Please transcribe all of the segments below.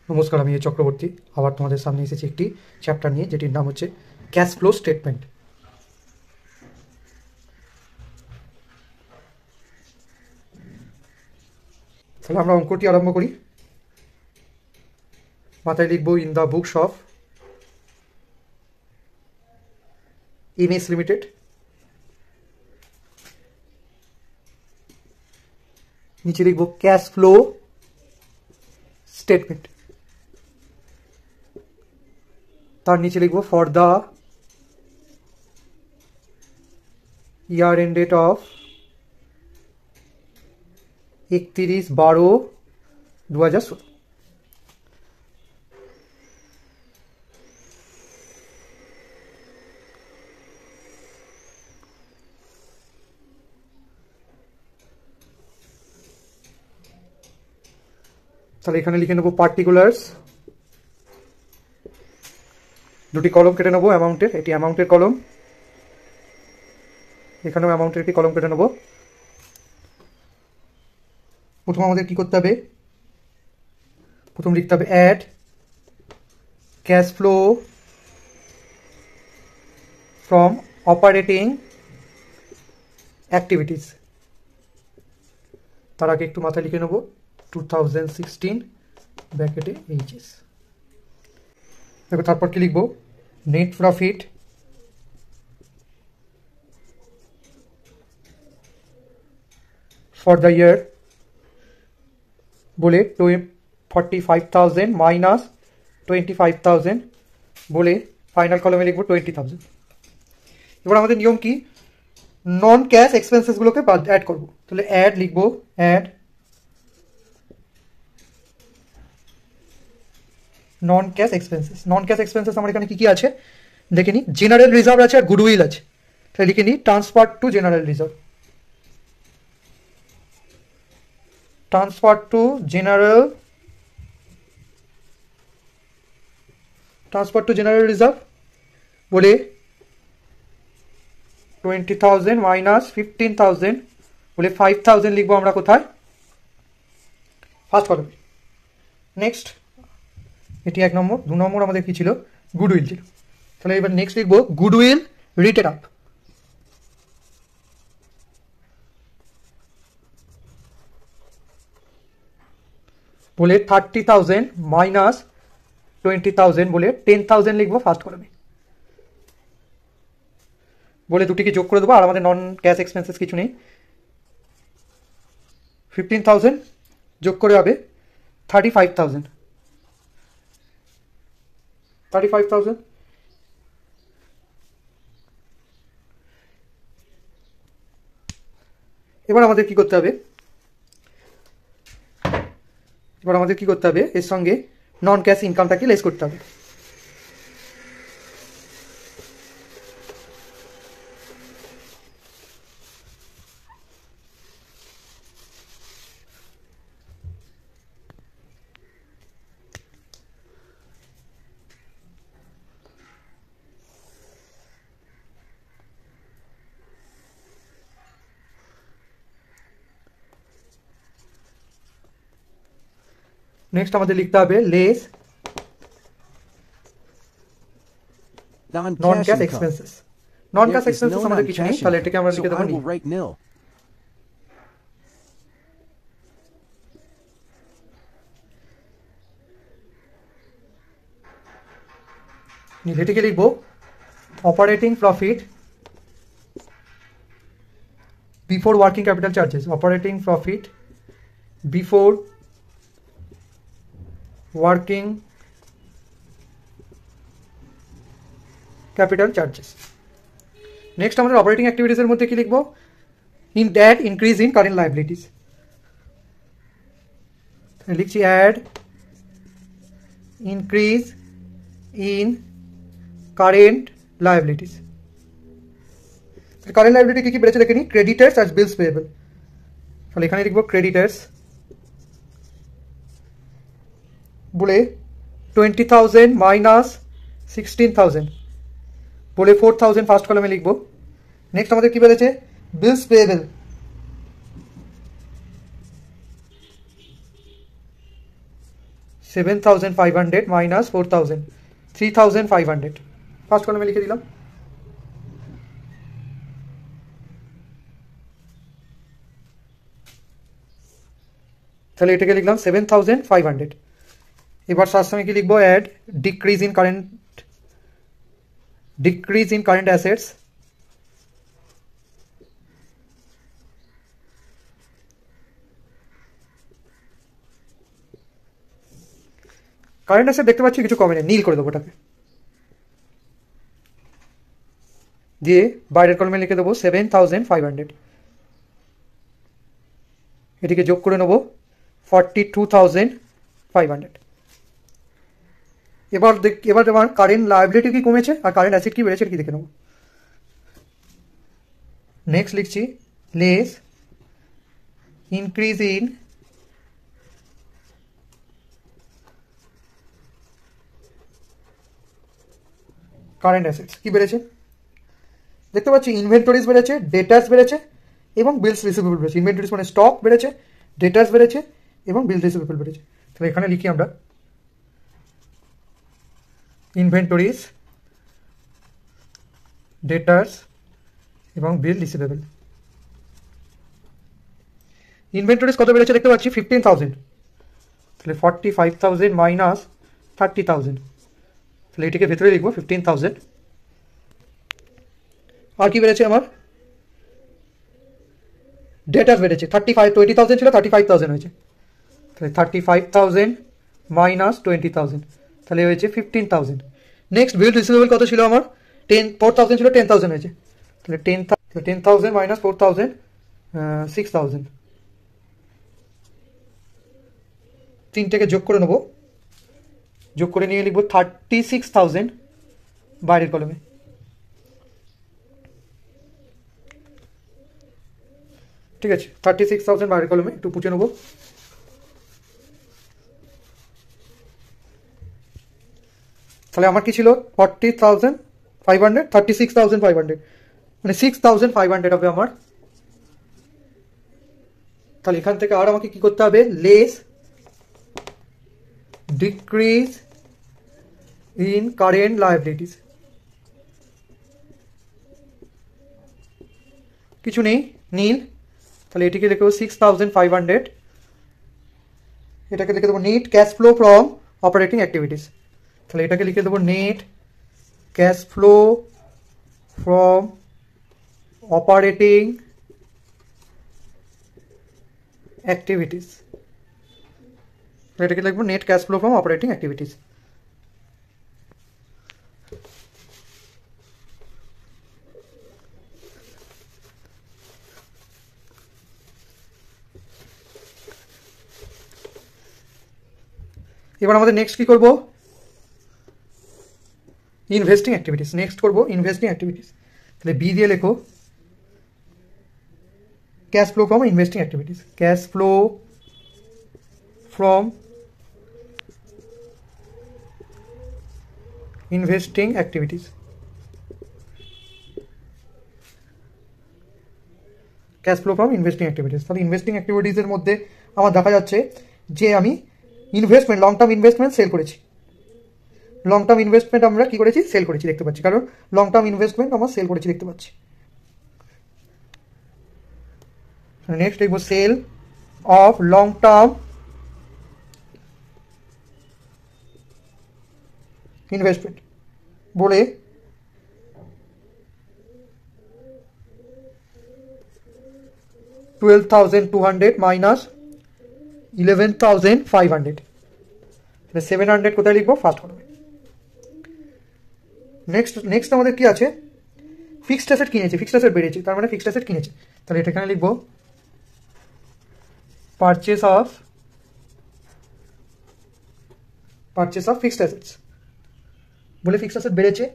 নমস্কার, আমি চক্রবর্তী আবার তোমাদের সামনে এসেছি একটি চ্যাপ্টার নিয়ে, যেটির নাম হচ্ছে ক্যাশ ফ্লো স্টেটমেন্ট। তাহলে আমরা অঙ্কটি আরম্ভ করি। মাথায় লিখব in the books of NS limited, নিচে লিখব ক্যাশ ফ্লো স্টেটমেন্ট, তার নিচে লিখব for the year end date of 31/12/2016। তাহলে এখানে লিখে নেবো পার্টিকুলার্স, দুটি কলম কেটে নেবো অ্যামাউন্টের, এটি অ্যামাউন্টের কলম, এখানেও অ্যামাউন্টের একটি কলম কেটে নেবো। প্রথম আমাদের কি করতে হবে, প্রথম লিখতে হবে add cash flow from operating activities. তার আগে একটু মাথায় লিখে নেবো 2016 ব্র্যাকেটে এইচএস। দেখো তারপর কি লিখবো, নেট প্রফিট ফর দ্য ইয়ার বলে 45,000 মাইনাস 25,000 বলে ফাইনাল কলমে লিখবো 20,000। এবার আমাদের নিয়ম কি, নন ক্যাশ এক্সপেন্সেসগুলোকে অ্যাড করবো। তাহলে অ্যাড লিখবো, অ্যাড নন ক্যাশ এক্সপেন্সেস। নন ক্যাশ এক্সপেন্সেস আমার এখানে কি কি আছে দেখে নিই। জেনারেল রিজার্ভ আছে আর গুডউইল আছে, তাহলে লিখে নিই transfer to general reserve, transfer to general reserve বলে 20,000 মাইনাস 15,000 বলে 5,000 লিখবো আমরা কোথায়, ফার্স্ট কলমে। নেক্সট এটি 1 নম্বর। 2 নম্বর আমাদের কি ছিল, গুডউইল ছিল। তাহলে এবার নেক্সট লিখবো গুডউইল রিটেন আপ বলে 30,000 মাইনাস 20,000 বলে 10,000 লিখবো ফার্স্ট কলমে, বলে দুটিকে যোগ করে দেবো। আর আমাদের নন ক্যাশ এক্সপেন্সেস কিছু নেই। 15,000 যোগ করে হবে 35,000। এবার আমাদের কি করতে হবে, এর সঙ্গে নন ক্যাশ ইনকামটাকে লেস করতে হবে। নেক্সট আমাদের লিখতে হবে লেস নন ক্যাশ এক্সপেন্সেস। নন ক্যাশ এক্সপেন্সেস আমাদের কিছু নেই, তাহলে এটাকে আমরা লিখে দেবো nil। এটাকে লিখবো operating profit before working capital charges, operating profit before working capital charges. Next আমাদের অপারেটিং অ্যাক্টিভিটিসের মধ্যে কি লিখবো, in that increase in current liabilities, লিখছি add increase in current liabilities. Current liability কি কি বেড়েছে দেখে নিই, ক্রেডিটার্স আর বিলস পেয়েবল। তাহলে এখানে লিখবো ক্রেডিটার্স বলে 20,000 মাইনাস 16,000 বলে 4,000 ফার্স্ট কলমে লিখবো। নেক্সট আমাদের কি বেড়েছে, বিলস পেয়েবল 7,500 মাইনাস 4,000, 3,500 ফার্স্ট কলামে লিখে দিলাম। তাহলে এটাকে লিখলাম 7,500। এবার তার সঙ্গে কি লিখবো, add decrease in current assets, current asset দেখতে পাচ্ছি কিছু কমে নেই, নীল করে দেবো ওটাকে, দিয়ে বাইরের কলমে লিখে দেবো 7,500, এটিকে যোগ করে নেবো 42,500। এবার আমার কারেন্ট লায়াবিলিটি কি কমেছে আর কারেন্ট অ্যাসেট কি বেড়েছে কি দেখে নেবো। নেক্সট লিখছি less increase in current assets, কি বেড়েছে দেখতে পাচ্ছি, ইনভেন্টরিজ বেড়েছে, ডেটাস বেড়েছে এবং বিলস রিসিভেবল বেড়েছে। ইনভেন্টরিজ মানে স্টক বেড়েছে, ডেটাস বেড়েছে এবং বিল রিসিভেবল বেড়েছে। তাহলে এখানে লিখি আমরা ইনভেন্টরিজ, ডেটাস এবং বিল রিসিভেবল। ইনভেন্টরিজ কত বেড়েছে দেখতে পাচ্ছি 15,000, তাহলে 45,000 মাইনাস 30,000, তাহলে এটিকে ভেতরে লিখবো 15,000। আর কি বেড়েছে আমার, ডেটাস বেড়েছে 20,000 ছিল 35,000 হয়েছে, তাহলে 35,000 মাইনাস 20,000, তাহলে হয়েছে 15,000। নেক্সট বিল রিসিভেবল কত ছিল আমার, 4,000 ছিল 10,000 হয়েছে, তাহলে 10,000 মাইনাস 4,000, 6,000, তিনটাকে যোগ করে নেবো, যোগ করে নিয়ে লিখবো 36,000 বাইরের কলমে। ঠিক আছে, 36,000 বাইরের কলমে, একটু পুঁছে নেবো। তাহলে আমার কি ছিল 40,500, 36,500, মানে 6,500 হবে আমার। তাহলে এখান থেকে আর আমাকে কি করতে হবে, less decrease in current liabilities, কিছু নেই নীল, তাহলে এটিকে লিখে দেবো 6,500, এটাকে লিখে দেবো net cash flow from operating activities, তাহলে এটাকে লিখে দেবো net cash flow from operating activities, এটাকে লিখবো net cash flow from operating activities. এবার আমাদের নেক্সট কি করব, ইনভেস্টিং অ্যাক্টিভিটিস, নেক্সট করব ইনভেস্টিং অ্যাক্টিভিটিস, তাহলে বি দিয়ে লেখো cash flow from investing activities, cash flow from investing activities, cash flow from investing activities. তাহলে ইনভেস্টিং অ্যাক্টিভিটিসের মধ্যে আমার দেখা যাচ্ছে যে আমি investment, long term investment sell করেছি, লং টার্ম ইনভেস্টমেন্ট আমরা কি করেছি, সেল করেছি দেখতে পাচ্ছি, কারণ লং টার্ম ইনভেস্টমেন্ট আমরা সেল করেছি দেখতে পাচ্ছি। নেক্সট লিখবো sale of long term investment বলে $12,200 মাইনাস 11,500, 700 কোথায় লিখবো, ফার্স্ট কলমে। নেক্সট আমাদের কি আছে, ফিক্সড অ্যাসেট কিনেছে, ফিক্সড অ্যাসেট বেড়েছে, তার মানে ফিক্সড অ্যাসেট কিনেছে, তাহলে এটা এখানে লিখবো পারচেস অফ ফিক্সড অ্যাসেটস বলে ফিক্সড অ্যাসেট বেড়েছে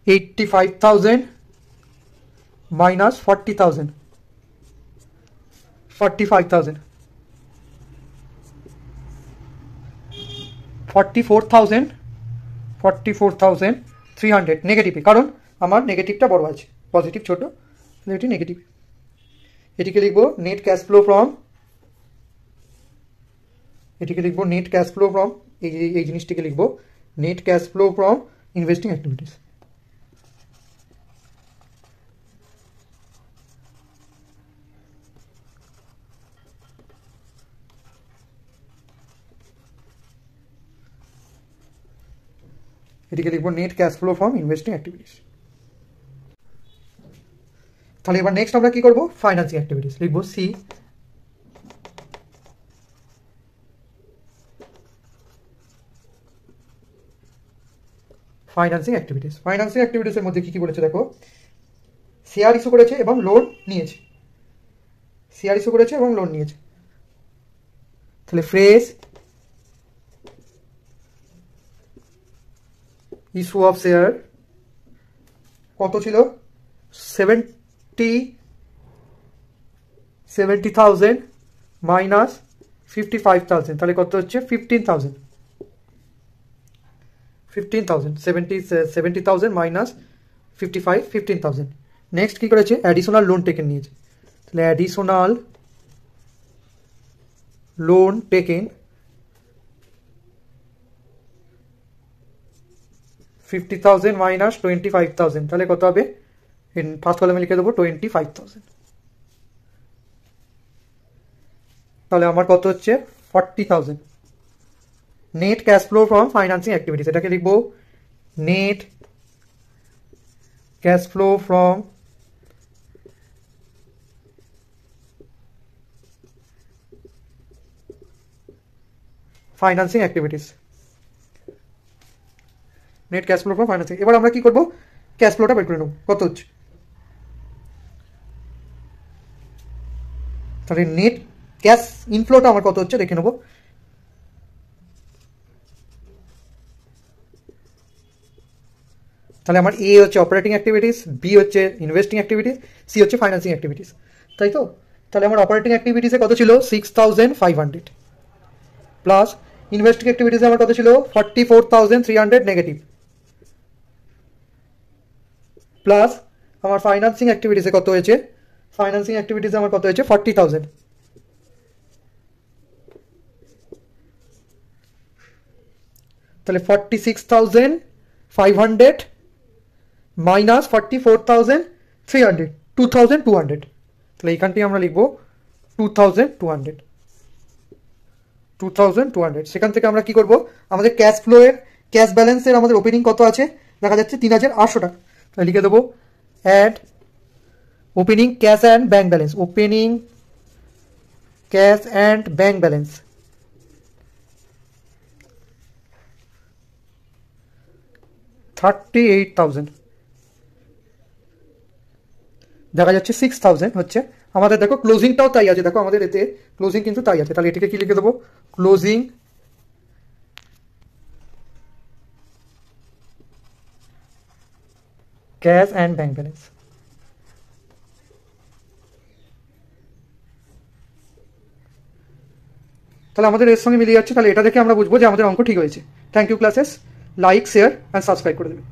85,000 মাইনাস 40,000, 45,000, 44,300 নেগেটিভে, কারণ আমার নেগেটিভটা বড় আছে, পজিটিভ ছোট, এটি নেগেটিভ। এটিকে লিখবো নেট ক্যাশ ফ্লো ফ্রম এটিকে লিখবো নেট ক্যাশ ফ্লো ফ্রম, এই জিনিসটিকে লিখবো net cash flow from investing activities. এটিকে লিখবো net cash flow from investing activities. তাহলে এবার নেক্সট আমরা কি করবো, ফাইন্যান্সিং অ্যাক্টিভিটিস লিখবো সি। ফাইন্যান্সিং অ্যাক্টিভিটিস, ফাইন্যান্সিং অ্যাক্টিভিটিসের মধ্যে কি কি বলেছে দেখো, শেয়ার ইস্যু করেছে এবং লোন নিয়েছে, শেয়ার ইস্যু করেছে এবং লোন নিয়েছে। তাহলে ফ্রেশ ইস্যু অফ শেয়ার কত ছিল, 70,000 মাইনাস 55,000, তাহলে কত হচ্ছে 15,000, 70,000 মাইনাস 15,000। নেক্সট কি করেছে, অ্যাডিশনাল লোন টেকেন নিয়েছে, তাহলে অ্যাডিশনাল লোন টেকেন 50,000 মাইনাস 25,000, তাহলে কত হবে, ফার্স্ট কলামে লিখে দেবো 25,000। তাহলে আমার কত হচ্ছে 40,000। Net cash flow from financing activities, এটাকে লিখবো net cash flow from financing activities, net cash flow from financing. এবার আমরা কি করবো, ক্যাশ ফ্লোটা বের করে নেব কত হচ্ছে। তাহলে নেট ক্যাশ ইনফ্লোটা আমার কত হচ্ছে দেখে নেবো। তাহলে আমার এ হচ্ছে অপারেটিং অ্যাক্টিভিটিস, বি হচ্ছে ইনভেস্টিং অ্যাক্টিভিটিস, সি হচ্ছে ফাইন্যান্সিং অ্যাক্টিভিটিস, তাই তো। তাহলে আমার অপারেটিং অ্যাক্টিভিটিসে কত ছিল 6,500 প্লাস ইনভেস্টিং অ্যাক্টিভিটিসে আমার কত ছিল 44,300 নেগেটিভ, প্লাস আমার ফাইন্যান্সিং অ্যাক্টিভিটিসে কত হয়েছে, ফাইন্যান্সিং অ্যাক্টিভিটিসে আমার কত হয়েছে 40,000। তাহলে 46,500 মাইনাস 44,300, 2,200। তাহলে এইখানটি আমরা লিখবো 2,200, 2,200। সেখান থেকে আমরা কি করব, আমাদের ক্যাশ ফ্লোয়ের ক্যাশ ব্যালেন্সের আমাদের ওপেনিং কত আছে দেখা যাচ্ছে 3,800 টাকা, তাহলে লিখে দেবো add opening cash and bank balance, opening cash and bank balance 38,000, দেখা যাচ্ছে 6,000 হচ্ছে আমাদের। দেখো ক্লোজিংটাও তাই আছে, দেখো আমাদের এতে ক্লোজিং কিন্তু তাই আছে, তাহলে এটাকে কি লিখে দেবো, closing cash and bank balance. তাহলে আমাদের এর সঙ্গে মিলিয়ে যাচ্ছে, তাহলে এটা দেখে আমরা বুঝবো যে আমাদের অঙ্ক ঠিক হয়েছে। Thank you classes, like share and subscribe করে দেবে।